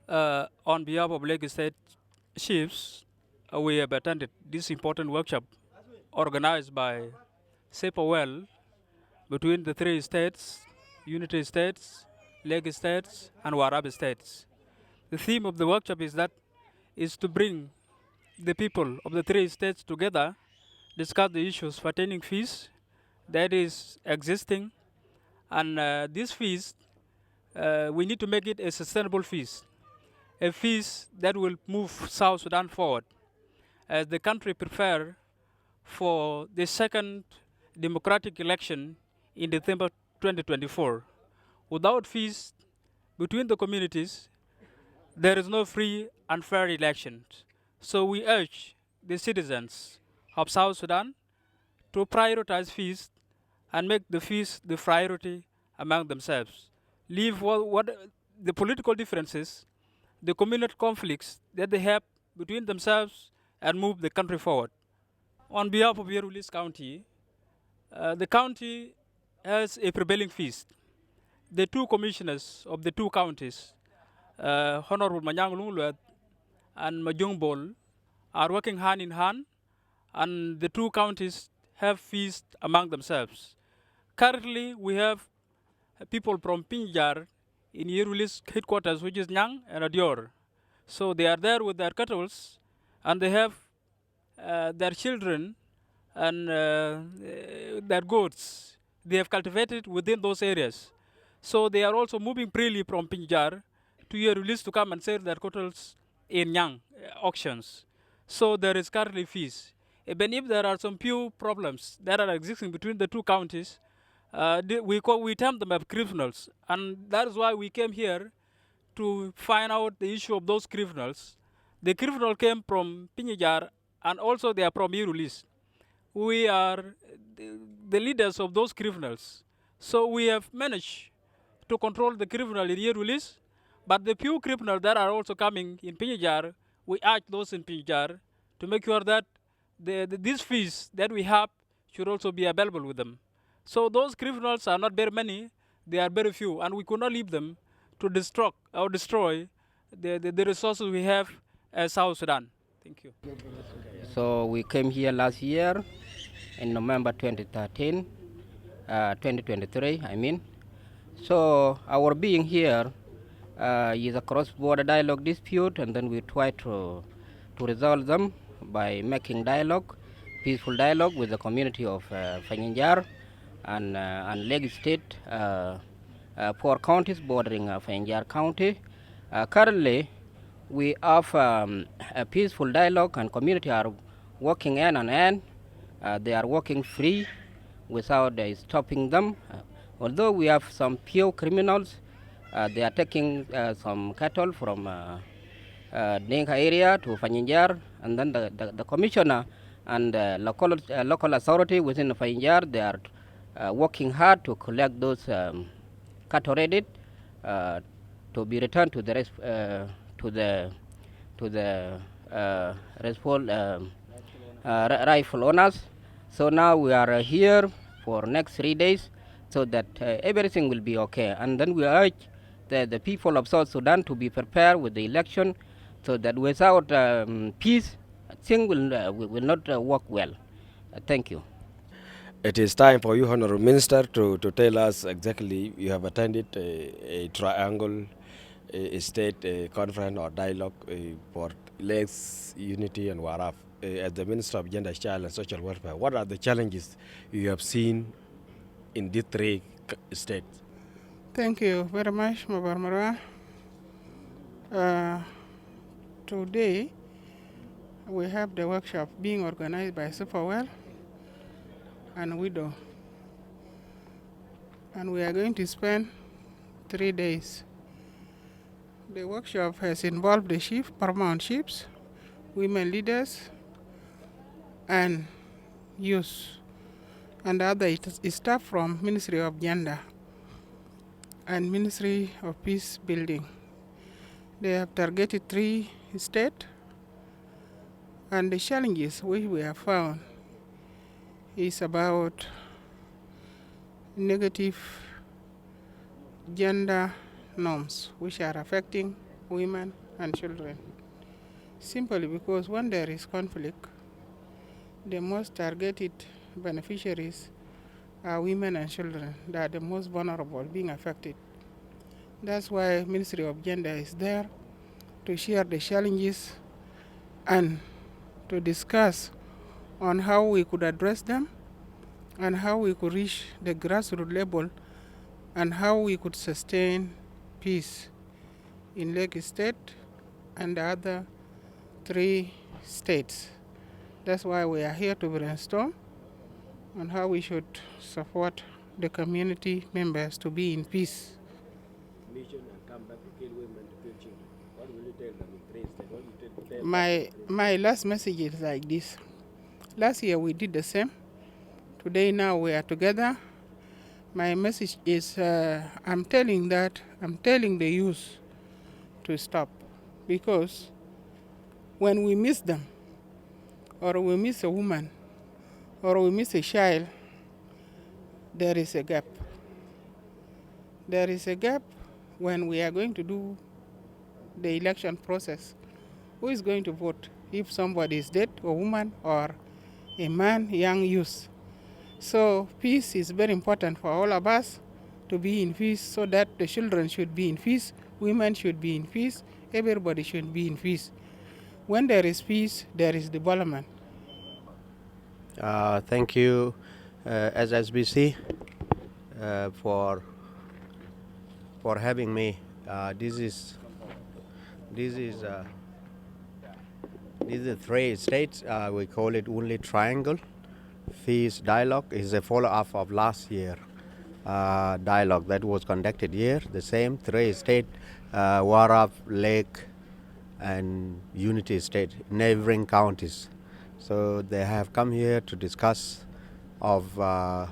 On behalf of Lake State Chiefs, we have attended this important workshop organized by Well between the three states, Unity States, Lake States, and Warrap States. The theme of the workshop is to bring the people of the three states together, discuss the issues pertaining fees that is existing, and these fees we need to make it a sustainable fees, a fees that will move South Sudan forward, as the country prepare for the second democratic election in December 2024. Without fees between the communities, there is no free and fair election. So we urge the citizens of South Sudan to prioritize fees and make the fees the priority among themselves. Leave what the political differences, the communal conflicts that they have between themselves, and move the country forward. On behalf of Yerulis County, the county has a prevailing feast. The two commissioners of the two counties, Honorable Manyang Lungluat and Majung Bol, are working hand in hand, and the two counties have feast among themselves. Currently, we have people from Pinjar in Yerulis headquarters, which is Nyang and Adior. So they are there with their cattle, and they have their children and their goats. They have cultivated within those areas. So they are also moving freely from Pinjar to Yerulis to come and sell their cattle in Nyang auctions. So there is currently fees. Even if there are some few problems that are existing between the two counties, we term them as criminals, and that is why we came here to find out the issue of those criminals. The criminal came from Pinijar, and also they are from Irulis. We are the leaders of those criminals. So we have managed to control the criminal in Irulis, but the few criminals that are also coming in Pinijar, we urge those in Pinijar to make sure that these fees that we have should also be available with them. So those criminals are not very many, they are very few, and we could not leave them to destroy the resources we have as South Sudan. Thank you. So we came here last year in November 2013, 2023, I mean. So our being here is a cross-border dialogue dispute, and then we try to resolve them by making dialogue, peaceful dialogue with the community of Fanyinjar and Lake State, 4 counties bordering Fanyinjar County. Currently, we have a peaceful dialogue, and community are working hand on hand. They are working free without stopping them. Although we have some few criminals, they are taking some cattle from Dinka area to Fanyinjar, and then the commissioner and local authority within Fanyinjar, they are working hard to collect those cattle ready to be returned to the rightful owners. So now we are here for next 3 days, so that everything will be okay. And then we urge the people of South Sudan to be prepared with the election, so that without peace, things will not work well. Thank you. It is time for you, Honorable Minister, to tell us exactly. You have attended a triangle state conference or dialogue for Lakes, Unity, and Warrap. As the Minister of Gender, Child, and Social Welfare, what are the challenges you have seen in these 3 states? Thank you very much, Mabar Marwa. Today, we have the workshop being organized by Superwell and Widow. And we are going to spend 3 days. The workshop has involved the chief, paramount chiefs, women leaders, and youth, and other staff from Ministry of Gender and Ministry of Peace Building. They have targeted 3 states, and the challenges which we have found is about negative gender norms which are affecting women and children. Simply because when there is conflict, the most targeted beneficiaries are women and children. They are the most vulnerable being affected. That's why Ministry of Gender is there to share the challenges and to discuss on how we could address them and how we could reach the grassroots level and how we could sustain peace in Lake State and the other 3 states. That's why we are here to brainstorm on how we should support the community members to be in peace. Mission and come back to kill women, to kill children. What will you tell them in 3 states? What will you tell My last message is like this. Last year we did the same. Today now we are together. My message is I'm telling the youth to stop, because when we miss them, or we miss a woman, or we miss a child, there is a gap. There is a gap when we are going to do the election process. Who is going to vote if somebody is dead, a woman or a man, young youth? So peace is very important for all of us to be in peace, so that the children should be in peace, women should be in peace, everybody should be in peace. When there is peace, there is development. Thank you, SSBC, for having me. This is the 3 states. We call it only triangle. Peace dialogue is a follow-up of last year dialogue that was conducted here. The same 3 states, Warrap, Lake, and Unity State, neighboring counties. So they have come here to discuss of the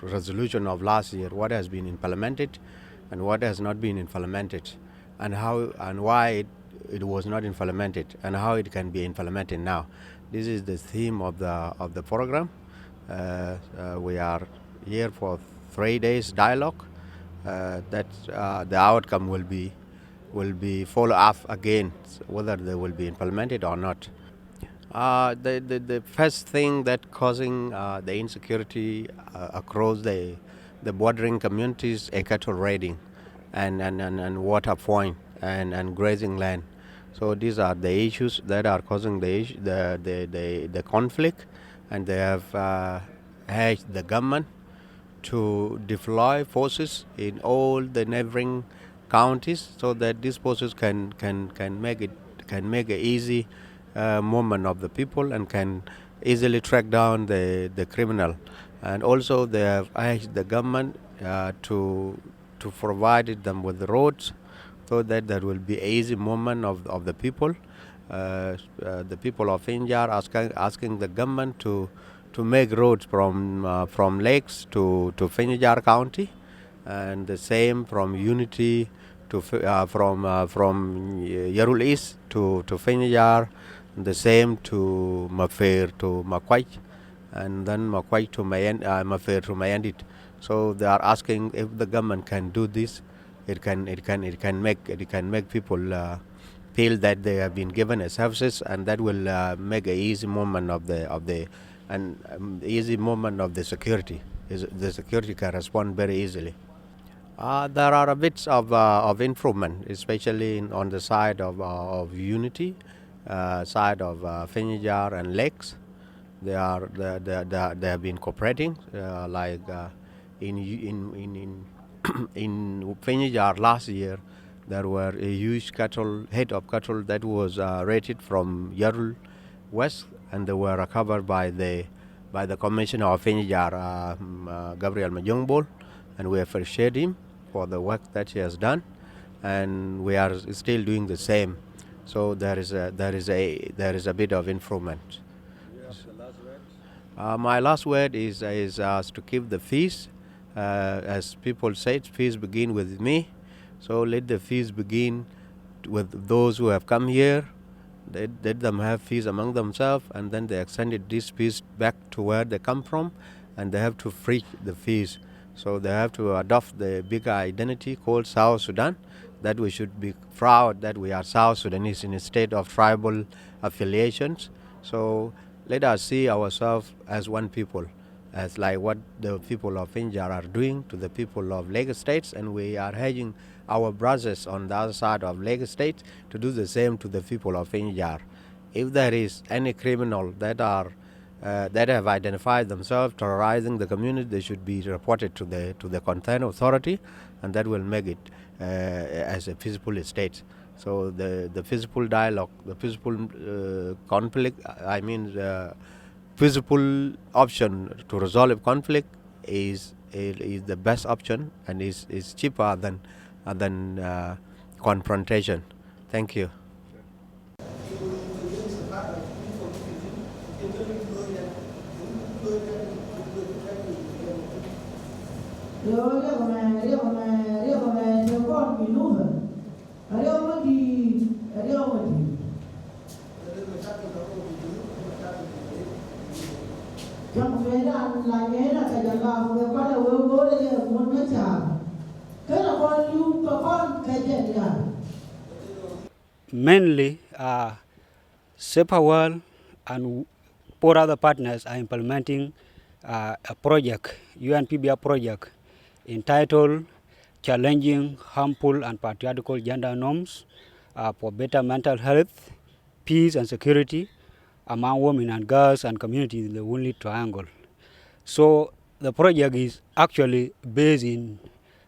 resolution of last year, what has been implemented and what has not been implemented, and how and why it was not implemented, and how it can be implemented now. This is the theme of the program. We are here for 3 days dialogue. That the outcome will be follow up again, whether they will be implemented or not. The first thing that causing the insecurity across the bordering communities, a cattle raiding and water point and grazing land. So these are the issues that are causing the conflict, and they have urged the government to deploy forces in all the neighboring counties, so that these forces can make a easy movement of the people and can easily track down the criminal. And also they have asked the government to provide them with the roads, so that there will be easy movement of the people. The people of India are asking the government to make roads from lakes to Finjar County, and the same from Unity to from Yarul East to Finjar, the same to Mafair to Makwai, and then Makwai to Mafair to Mayandit. So they are asking if the government can do this. It can make people feel that they have been given a services, and that will make a easy movement of the easy movement of the security. The security can respond very easily. There are a bits of improvement, especially on the side of Unity, side of Finjar and Lakes. They have been cooperating, like in Finjar last year. There were a huge head of cattle that was raided from Yarul West, and they were recovered by the Commissioner of Finjar, Gabriel Majongbol, and we appreciate him for the work that he has done, and we are still doing the same. So there is a bit of improvement. My last word is to keep the peace. As people said, peace begin with me. So let the peace begin with those who have come here. Let them have peace among themselves, and then they extended this peace back to where they come from, and they have to free the peace. So they have to adopt the bigger identity called South Sudan. that we should be proud that we are South Sudanese in a state of tribal affiliations. So let us see ourselves as one people, as like what the people of Finjar are doing to the people of Lagos States, and we are urging our brothers on the other side of Lagos State to do the same to the people of Finjar. If there is any criminal that have identified themselves terrorizing the community, they should be reported to the concerned authority, and that will make it as a peaceful state. So the peaceful dialogue, the peaceful conflict, I mean the peaceful option to resolve conflict is the best option, and is cheaper than confrontation. Thank you. Mainly, World and 4 other partners are implementing a project, UNPBR project, entitled Challenging Harmful and Patriarchal Gender Norms for Better Mental Health, Peace and Security among women and girls and communities in the Wounded Triangle. So the project is actually based in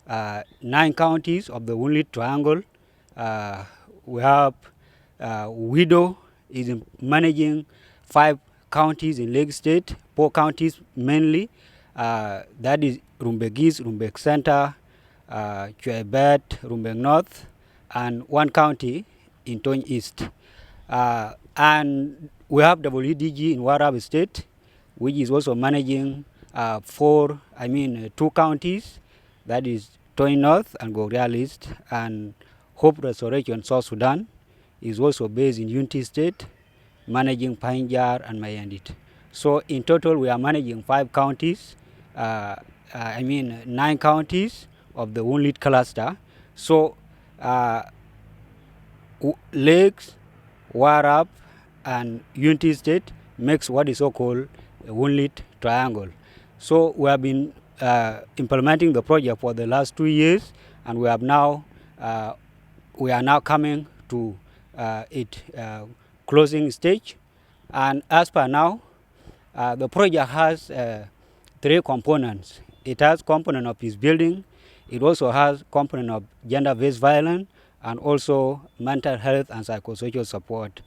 9 counties of the Wounded Triangle. We have Widow is managing 5 counties in Lake State, 4 counties mainly. That is Rumbek East, Rumbek Center, Chuaibet, Rumbek North, and 1 county in Tony East. And we have WDG in Warrap State, which is also managing 2 counties, that is Tony North and Gorial East, and Hope Restoration South Sudan is also based in Unity State, managing Painjar and Mayandit. So in total, we are managing 5 counties, 9 counties of the Wounded cluster. So Lakes, Warrap, and Unity State makes what is so called a Wounded Triangle. So we have been implementing the project for the last 2 years, and we are now coming to its closing stage. And as per now, the project has 3 components. It has component of peace building. It also has component of gender-based violence, and also mental health and psychosocial support.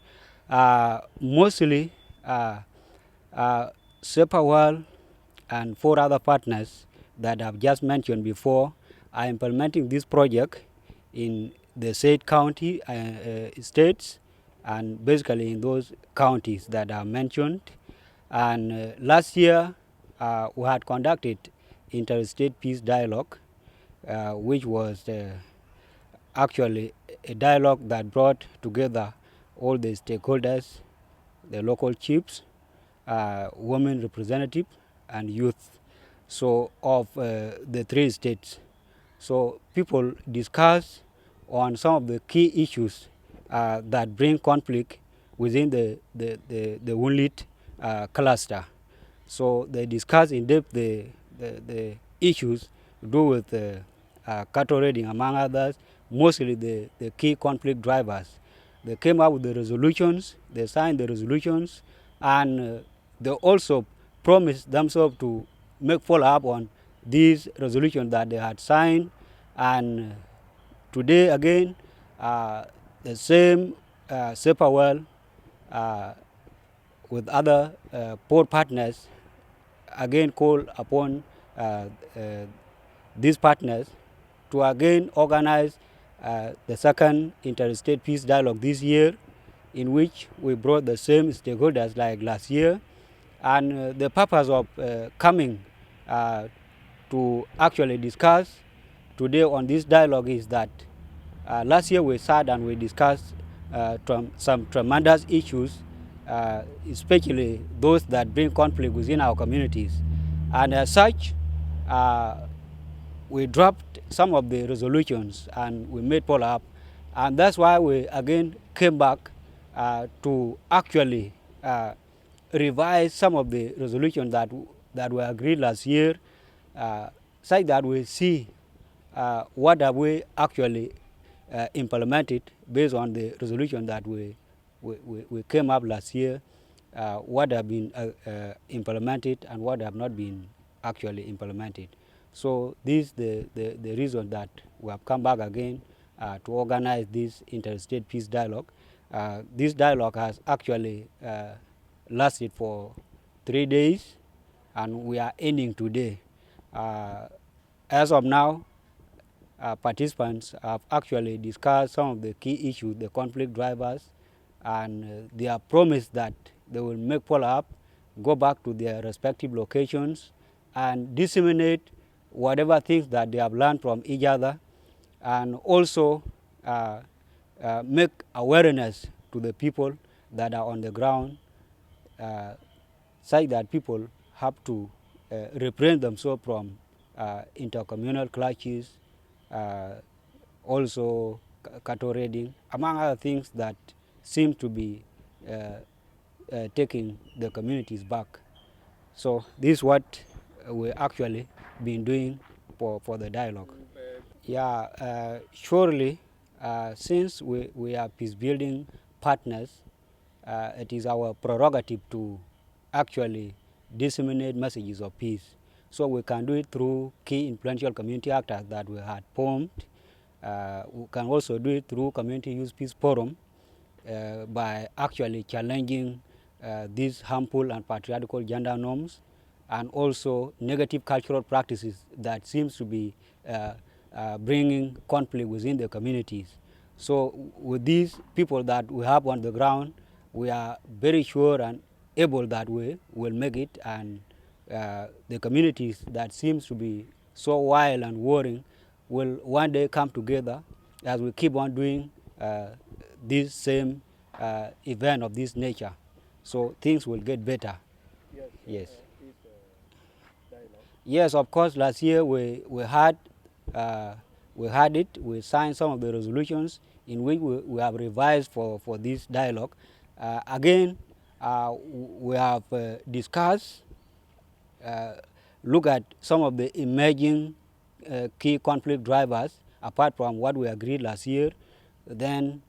Mostly, World and 4 other partners that I've just mentioned before are implementing this project in the said county states, and basically in those counties that are mentioned. And last year, we had conducted interstate peace dialogue, which was actually a dialogue that brought together all the stakeholders, the local chiefs, women representatives, and youth, so of the 3 states. So people discuss on some of the key issues that bring conflict within the Wounded cluster. So they discuss in depth the issues to do with cattle raiding, among others, mostly the key conflict drivers. They came up with the resolutions, they signed the resolutions, and they also promised themselves to make follow-up on these resolutions that they had signed. And today again, the same World with other 4 partners again call upon these partners to again organize the second interstate peace dialogue this year, in which we brought the same stakeholders like last year. And the purpose of coming to actually discuss today on this dialogue is that last year we sat and we discussed some tremendous issues, especially those that bring conflict within our communities. And as such, we dropped some of the resolutions and we made follow-up. And that's why we again came back to actually revise some of the resolutions that were agreed last year, such that we see what have we actually implemented based on the resolution that we came up last year, what have been implemented and what have not been actually implemented. So this is the reason that we have come back again to organize this interstate peace dialogue. This dialogue has actually lasted for 3 days, and we are ending today. As of now, participants have actually discussed some of the key issues, the conflict drivers, and they have promised that they will make follow-up, go back to their respective locations, and disseminate whatever things that they have learned from each other, and also make awareness to the people that are on the ground, such that people have to refrain themselves from intercommunal clashes, also cattle raiding, among other things that seem to be taking the communities back. So this is what we actually been doing for the dialogue. Yeah, surely, since we are peace-building partners, it is our prerogative to actually disseminate messages of peace. So we can do it through key influential community actors that we had formed. We can also do it through community youth peace forum by actually challenging these harmful and patriarchal gender norms, and also negative cultural practices that seems to be bringing conflict within the communities. So with these people that we have on the ground, we are very sure and able that we will make it, and the communities that seems to be so wild and warring will one day come together as we keep on doing this same event of this nature. So things will get better. Yes. Yes, of course. Last year we had it. We signed some of the resolutions in which we have revised for this dialogue. Again, we have discussed, look at some of the emerging key conflict drivers apart from what we agreed last year. Then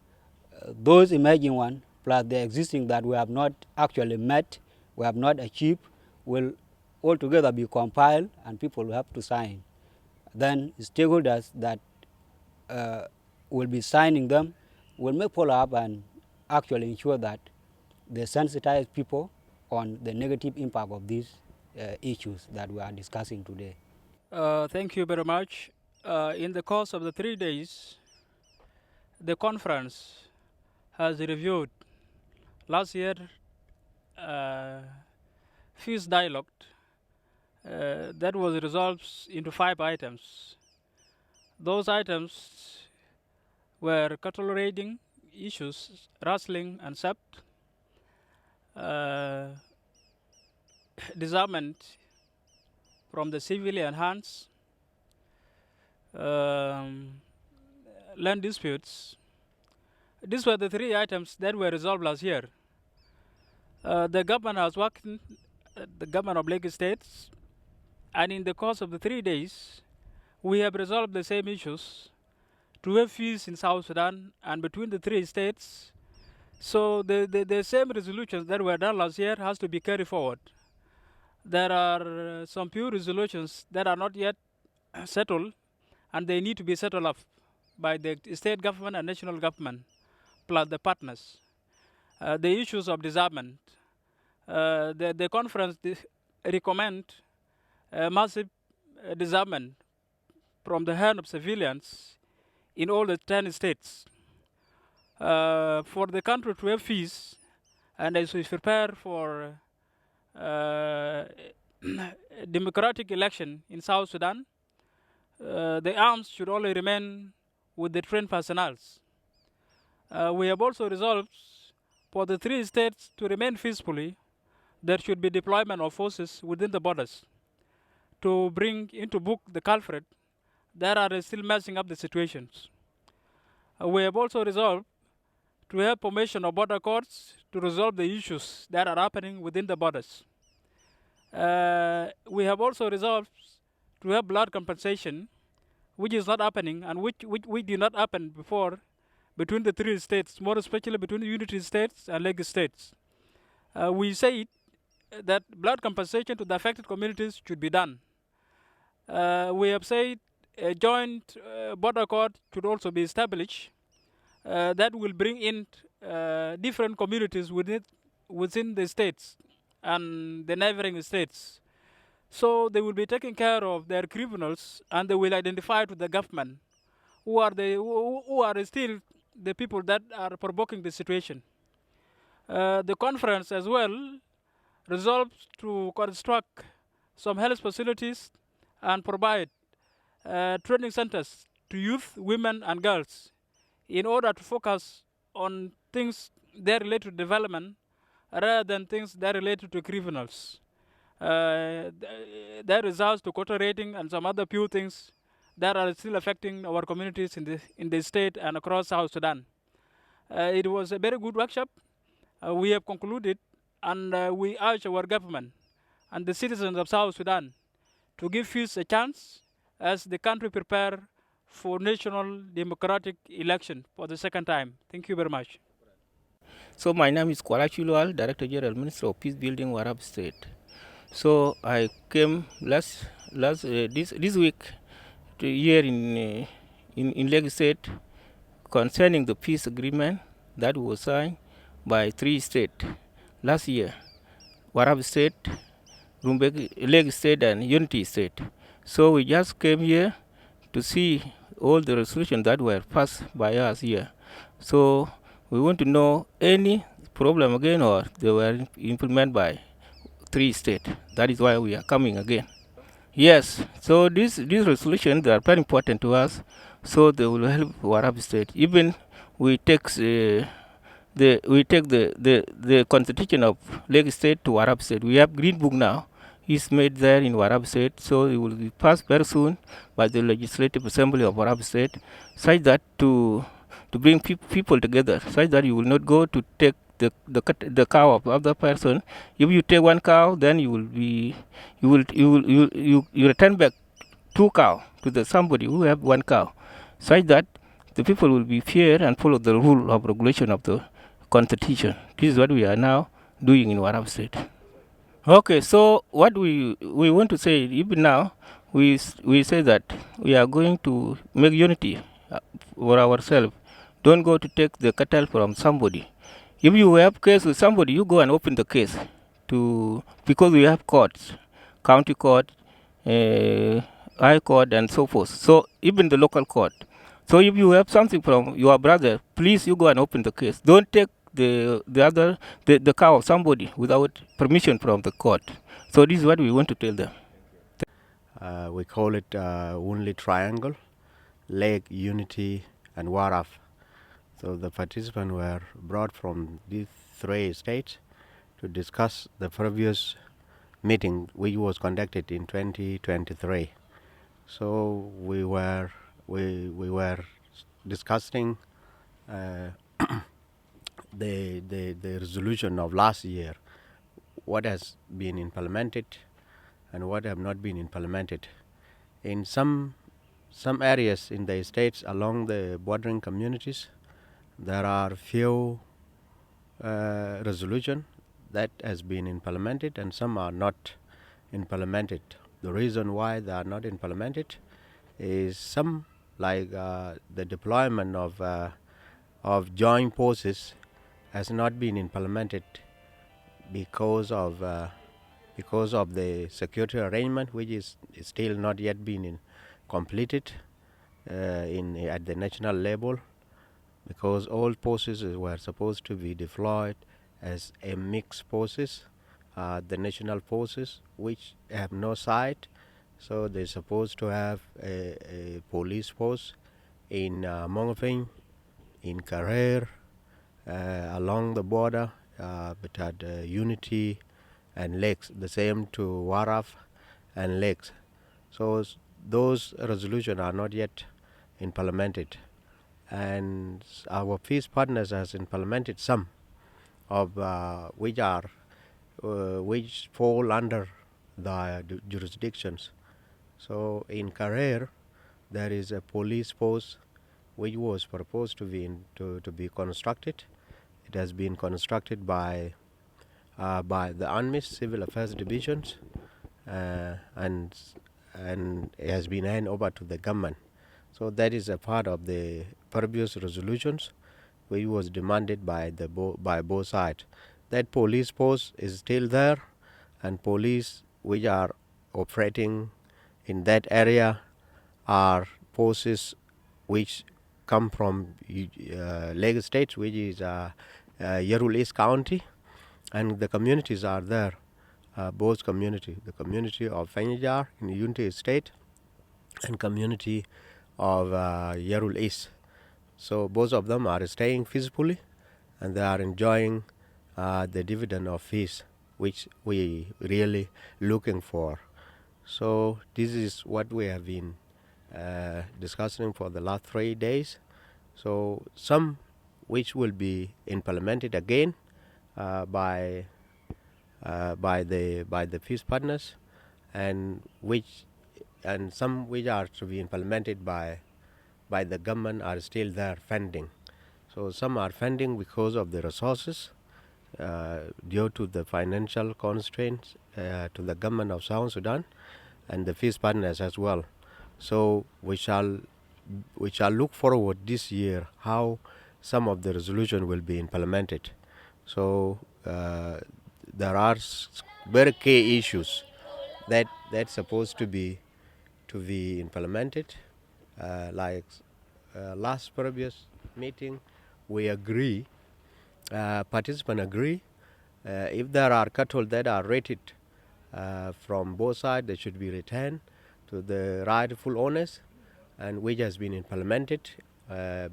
those emerging ones plus the existing that we have not actually met, we have not achieved, will altogether be compiled and people will have to sign. Then stakeholders that will be signing them will make follow-up and actually ensure that they sensitize people on the negative impact of these issues that we are discussing today. Thank you very much. In the course of the 3 days, the conference has reviewed last year peace dialogue that was resolved into 5 items. Those items were cattle raiding issues, rustling and theft, disarmament from the civilian hands, land disputes. These were the 3 items that were resolved last year. The government has worked, the government of Lake States, and in the course of the 3 days, we have resolved the same issues to have peace in South Sudan and between the 3 states. So the same resolutions that were done last year has to be carried forward. There are some few resolutions that are not yet settled, and they need to be settled up by the state government and national government, plus the partners. The issues of disarmament. The conference recommend massive disarmament from the hand of civilians in all the 10 states. For the country to have peace, and as we prepare for democratic election in South Sudan, the arms should only remain with the trained personnel. We have also resolved for the 3 states to remain peacefully. There should be deployment of forces within the borders to bring into book the culprit that are still messing up the situations. We have also resolved to have formation of border courts to resolve the issues that are happening within the borders. We have also resolved to have blood compensation, which is not happening and which did not happen before between the three states, more especially between the unity states and Lake states. We say that blood compensation to the affected communities should be done. We have said a joint border court should also be established that will bring in different communities within the states and the neighboring states. So they will be taking care of their criminals and they will identify to the government who are still the people that are provoking the situation. The conference as well resolves to construct some health facilities and provide training centers to youth, women, and girls in order to focus on things that relate to development rather than things that relate to criminals. That results to quota rating and some other few things that are still affecting our communities in the state and across South Sudan. It was a very good workshop. We have concluded, and we urge our government and the citizens of South Sudan to give peace a chance as the country prepare for national democratic election for the second time. Thank you very much. So my name is Kwala Chulwal, Director General Minister of Peace Building, Warrap State. So I came this week to here in Lake State concerning the peace agreement that was signed by three states last year: Warrap State, Lake State, and Unity State. So we just came here to see all the resolutions that were passed by us here. So we want to know any problem again, or they were implemented by three states. That is why we are coming again. Yes, so these resolutions, they are very important to us, so they will help Warrap State. Even we take the constitution of Lake State to Warrap State. We have Green Book now. It's made there in Warrap State, so it will be passed very soon by the Legislative Assembly of Warrap State, such that to bring people together, such that you will not go to take the cow of other person. If you take one cow, then you return back two cow to somebody who have one cow, such that the people will be fair and follow the rule of regulation of the constitution. This is what we are now doing in Warrap State. Okay, so what we want to say, even now, we say that we are going to make unity for ourselves. Don't go to take the cattle from somebody. If you have case with somebody, you go and open the case because we have courts, county court, high court, and so forth. So even the local court. So if you have something from your brother, please you go and open the case. Don't take the cow of somebody without permission from the court. So this is what we want to tell them. We call it only triangle, Lake, Unity, and Warrap. So the participants were brought from these three states to discuss the previous meeting which was conducted in 2023. So we were discussing the resolution of last year, what has been implemented and what have not been implemented. In some areas in the states along the bordering communities, there are few resolution that has been implemented and some are not implemented. The reason why they are not implemented is some, like the deployment of joint forces has not been implemented because of the security arrangement, which is still not yet been completed at the national level, because all forces were supposed to be deployed as a mixed forces, the national forces which have no side, so they're supposed to have a police force in Mongofin, in Karer, along the border, but at Unity and Lakes, the same to Warrap and Lakes. So those resolutions are not yet implemented, and our peace partners has implemented some of which fall under the jurisdictions. So in Career, there is a police post which was proposed to be constructed. It has been constructed by the UNMISS Civil Affairs Divisions, and it has been handed over to the government. So that is a part of the previous resolutions which was demanded by both sides. That police post is still there, and police which are operating in that area are forces which come from Lagos State, which is Yerul East County, and the communities are there. Both community, the community of Fanyajar in Unity State and community of Yerul East. So both of them are staying peacefully, and they are enjoying the dividend of peace, which we really looking for. So this is what we have been discussing for the last 3 days. So some which will be implemented again by the peace partners, and some which are to be implemented by the government are still there funding. So some are funding because of the resources due to the financial constraints to the government of South Sudan and the peace partners as well. So we shall look forward this year how some of the resolution will be implemented. So there are very key issues that's supposed to be implemented. Like last previous meeting, we agree, participants agree, if there are cattle that are rated from both sides, they should be returned to the rightful owners, and which has been implemented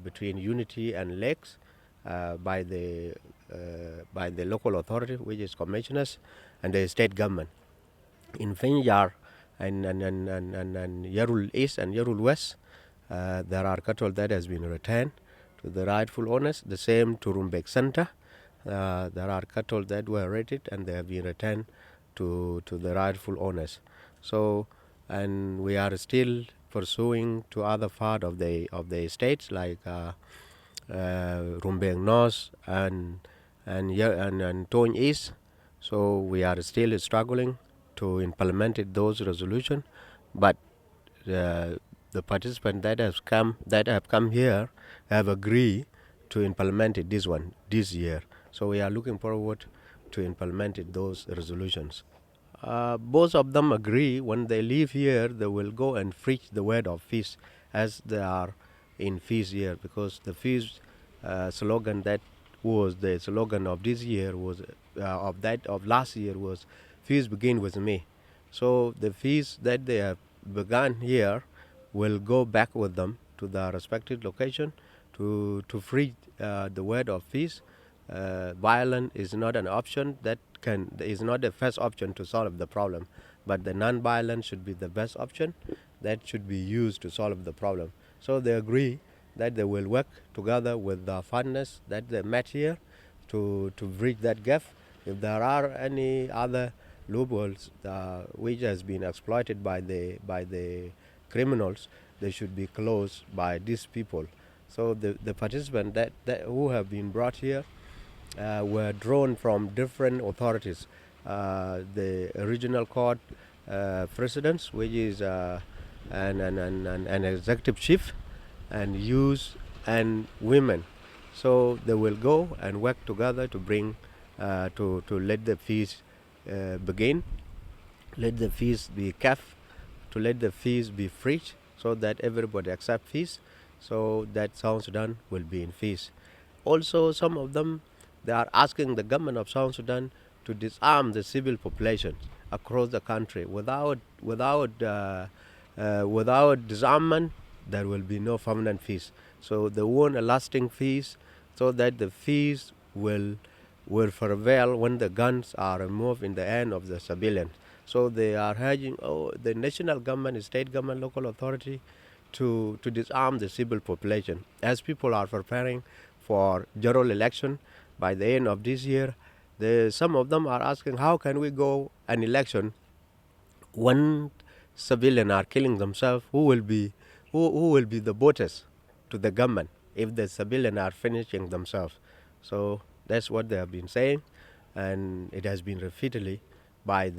between Unity and Lakes by the local authority, which is commissioners, and the state government. In Finjar and Yerul East and Yerul West, there are cattle that has been returned to the rightful owners. The same to Rumbek Center, there are cattle that were rated and they have been returned to the rightful owners. So, and we are still pursuing to other part of the states like Rumbek North and Tony East. So we are still struggling to implement those resolutions, but the participants that have come here have agreed to implement this year. So we are looking forward to implement those resolutions. Both of them agree when they leave here they will go and preach the word of peace as they are in peace here, because the peace slogan that was the slogan of this year was of last year was peace begin with me. So the peace that they have begun here will go back with them to their respective location to preach the word of peace. Violence is not an option is not the first option to solve the problem, but the non-violence should be the best option that should be used to solve the problem. So they agree that they will work together with the partners that they met here to bridge that gap. If there are any other loopholes which has been exploited by the criminals, they should be closed by these people. So the participants that who have been brought here were drawn from different authorities. The regional court presidents, which is an executive chief, and youth and women. So they will go and work together to bring to let the peace begin, let the peace be kept, to let the peace be free, so that everybody accept peace, so that South Sudan will be in peace. Also, some of them, they are asking the government of South Sudan to disarm the civil population across the country. Without disarmament, there will be no permanent peace. So they want a lasting peace, so that the peace will prevail when the guns are removed in the hand of the civilians. So they are urging the national government, state government, local authority to disarm the civil population. As people are preparing for general election by the end of this year, some of them are asking, how can we go an election when civilians are killing themselves? Who will be the voters to the government if the civilians are finishing themselves? So that's what they have been saying, and it has been repeatedly by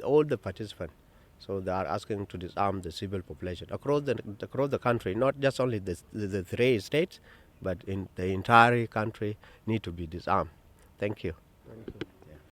all the participants. So they are asking to disarm the civil population across the country, not just only the 3 states, but in the entire country need to be disarmed. Thank you. Thank you.